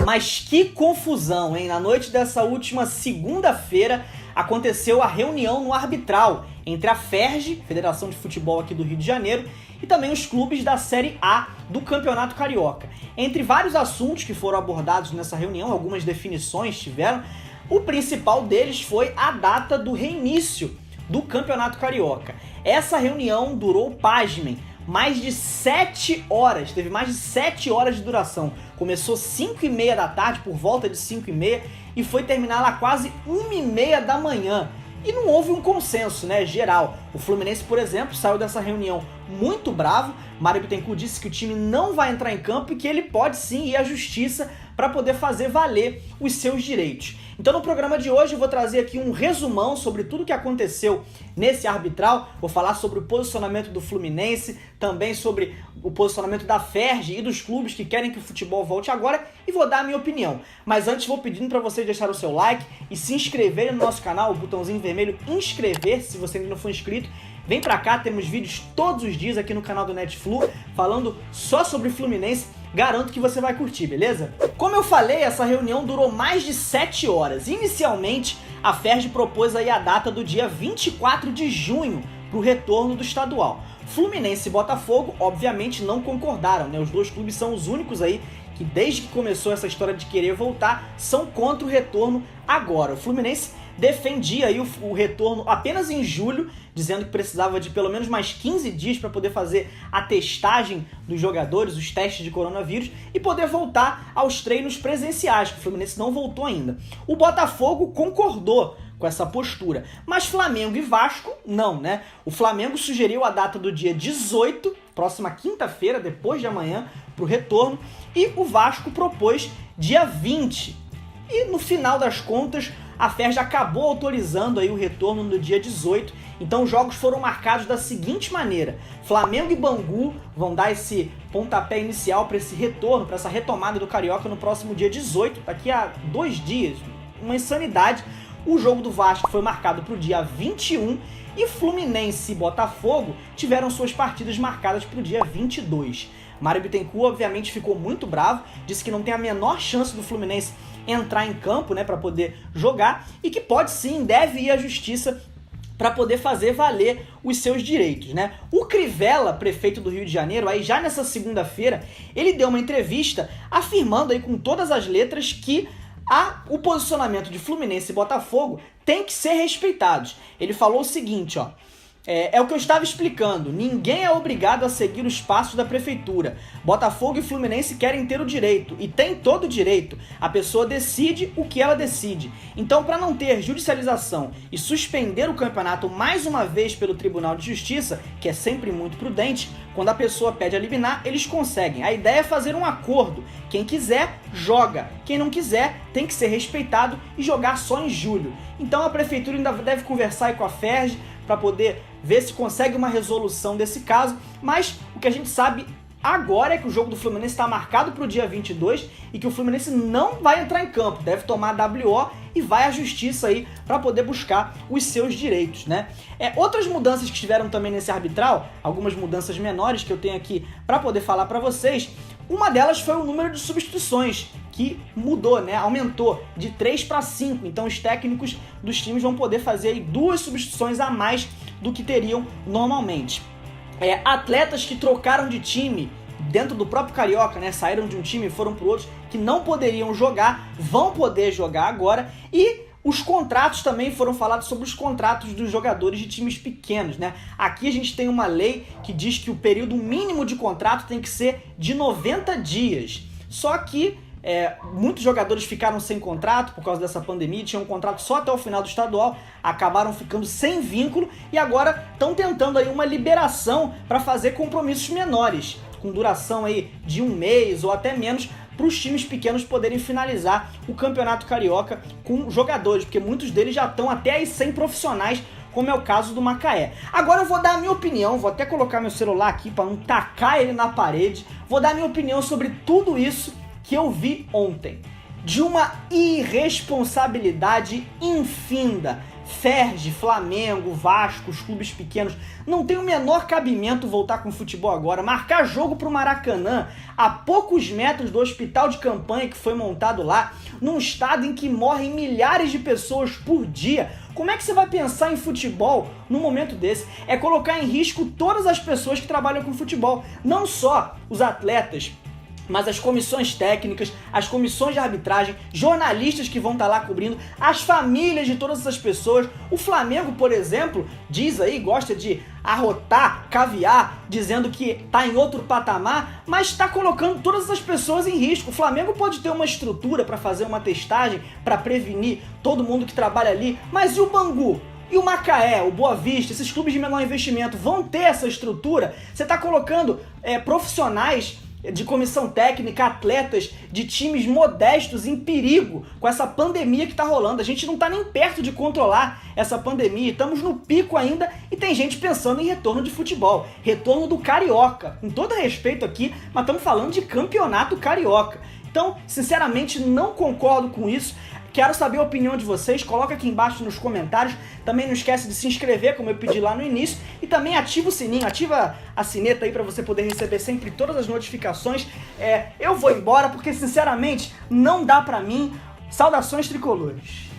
Mas que confusão, hein? Na noite dessa última segunda-feira aconteceu a reunião no arbitral entre a FERJ, Federação de Futebol aqui do Rio de Janeiro, e também os clubes da Série A do Campeonato Carioca. Entre vários assuntos que foram abordados nessa reunião, algumas definições tiveram, o principal deles foi a data do reinício do Campeonato Carioca. Essa reunião durou, pasmem, mais de 7 horas, teve mais de 7 horas de duração. Começou 5h30 da tarde, por volta de 5h30, e foi terminar lá quase 1h30 da manhã. E não houve um consenso, né, geral. O Fluminense, por exemplo, saiu dessa reunião muito bravo. Mário Bittencourt disse que o time não vai entrar em campo e que ele pode sim ir à justiça para poder fazer valer os seus direitos. Então no programa de hoje eu vou trazer aqui um resumão sobre tudo o que aconteceu nesse arbitral. Vou falar sobre o posicionamento do Fluminense, também sobre o posicionamento da FERJ e dos clubes que querem que o futebol volte agora, e vou dar a minha opinião. Mas antes vou pedindo para vocês deixarem o seu like e se inscreverem no nosso canal, o botãozinho vermelho inscrever-se se você ainda não for inscrito. Vem pra cá, temos vídeos todos os dias aqui no canal do Netflu, falando só sobre Fluminense. Garanto que você vai curtir, beleza? Como eu falei, essa reunião durou mais de 7 horas. Inicialmente, a FERJ propôs aí a data do dia 24 de junho para o retorno do estadual. Fluminense e Botafogo, obviamente, não concordaram, né? Os dois clubes são os únicos aí que, desde que começou essa história de querer voltar, são contra o retorno agora. O Fluminense defendia aí o retorno apenas em julho, dizendo que precisava de pelo menos mais 15 dias para poder fazer a testagem dos jogadores, os testes de coronavírus, e poder voltar aos treinos presenciais, que o Fluminense não voltou ainda. O Botafogo concordou com essa postura, mas Flamengo e Vasco não, né? O Flamengo sugeriu a data do dia 18, próxima quinta-feira, depois de amanhã, para o retorno, e o Vasco propôs dia 20. E no final das contas, a FERJ acabou autorizando aí o retorno no dia 18, então os jogos foram marcados da seguinte maneira: Flamengo e Bangu vão dar esse pontapé inicial para esse retorno, para essa retomada do Carioca no próximo dia 18, daqui a 2 dias, uma insanidade. O jogo do Vasco foi marcado para o dia 21 e Fluminense e Botafogo tiveram suas partidas marcadas para o dia 22. Mário Bittencourt obviamente ficou muito bravo, disse que não tem a menor chance do Fluminense entrar em campo, né, para poder jogar, e que pode sim, deve ir à justiça para poder fazer valer os seus direitos, né? O Crivella, prefeito do Rio de Janeiro, aí já nessa segunda-feira, ele deu uma entrevista afirmando aí com todas as letras que o posicionamento de Fluminense e Botafogo tem que ser respeitados. Ele falou o seguinte, ó: é o que eu estava explicando, ninguém é obrigado a seguir os passos da prefeitura. Botafogo e Fluminense querem ter o direito, e tem todo o direito. A pessoa decide o que ela decide. Então, para não ter judicialização e suspender o campeonato mais uma vez pelo Tribunal de Justiça, que é sempre muito prudente, quando a pessoa pede a liminar, eles conseguem. A ideia é fazer um acordo. Quem quiser, joga. Quem não quiser, tem que ser respeitado e jogar só em julho. Então a prefeitura ainda deve conversar aí com a FERJ para poder ver se consegue uma resolução desse caso, mas o que a gente sabe agora é que o jogo do Fluminense está marcado para o dia 22 e que o Fluminense não vai entrar em campo, deve tomar WO e vai à justiça aí para poder buscar os seus direitos, né? Outras mudanças que tiveram também nesse arbitral, algumas mudanças menores que eu tenho aqui para poder falar para vocês. Uma delas foi o número de substituições, que mudou, né? Aumentou de 3 para 5. Então os técnicos dos times vão poder fazer aí 2 substituições a mais do que teriam normalmente. Atletas que trocaram de time dentro do próprio Carioca, né? Saíram de um time e foram para o outro, que não poderiam jogar, vão poder jogar agora. E os contratos também, foram falados sobre os contratos dos jogadores de times pequenos, né? Aqui a gente tem uma lei que diz que o período mínimo de contrato tem que ser de 90 dias. Só que muitos jogadores ficaram sem contrato por causa dessa pandemia, tinham um contrato só até o final do estadual, acabaram ficando sem vínculo e agora estão tentando aí uma liberação para fazer compromissos menores, com duração aí de 1 mês ou até menos, para os times pequenos poderem finalizar o Campeonato Carioca com jogadores, porque muitos deles já estão até aí sem profissionais, como é o caso do Macaé. Agora eu vou dar a minha opinião, vou até colocar meu celular aqui para não tacar ele na parede, vou dar a minha opinião sobre tudo isso que eu vi ontem. De uma irresponsabilidade infinda. Ferj, Flamengo, Vasco, os clubes pequenos, não tem o menor cabimento voltar com o futebol agora. Marcar jogo pro Maracanã, a poucos metros do hospital de campanha que foi montado lá, num estado em que morrem milhares de pessoas por dia. Como é que você vai pensar em futebol num momento desse? É colocar em risco todas as pessoas que trabalham com futebol, não só os atletas, mas as comissões técnicas, as comissões de arbitragem, jornalistas que vão estar lá cobrindo, as famílias de todas essas pessoas. O Flamengo, por exemplo, diz aí, gosta de arrotar, caviar, dizendo que tá em outro patamar, mas está colocando todas essas pessoas em risco. O Flamengo pode ter uma estrutura para fazer uma testagem, para prevenir todo mundo que trabalha ali, mas e o Bangu? E o Macaé, o Boa Vista, esses clubes de menor investimento vão ter essa estrutura? Você está colocando profissionais de comissão técnica, atletas de times modestos em perigo com essa pandemia que tá rolando. A gente não tá nem perto de controlar essa pandemia, estamos no pico ainda e tem gente pensando em retorno de futebol, retorno do Carioca. Com todo respeito aqui, mas estamos falando de campeonato carioca. Então, sinceramente, não concordo com isso. Quero saber a opinião de vocês, coloca aqui embaixo nos comentários. Também não esquece de se inscrever, como eu pedi lá no início. E também ativa o sininho, ativa a sineta aí para você poder receber sempre todas as notificações. Eu vou embora porque, sinceramente, não dá pra mim. Saudações tricolores.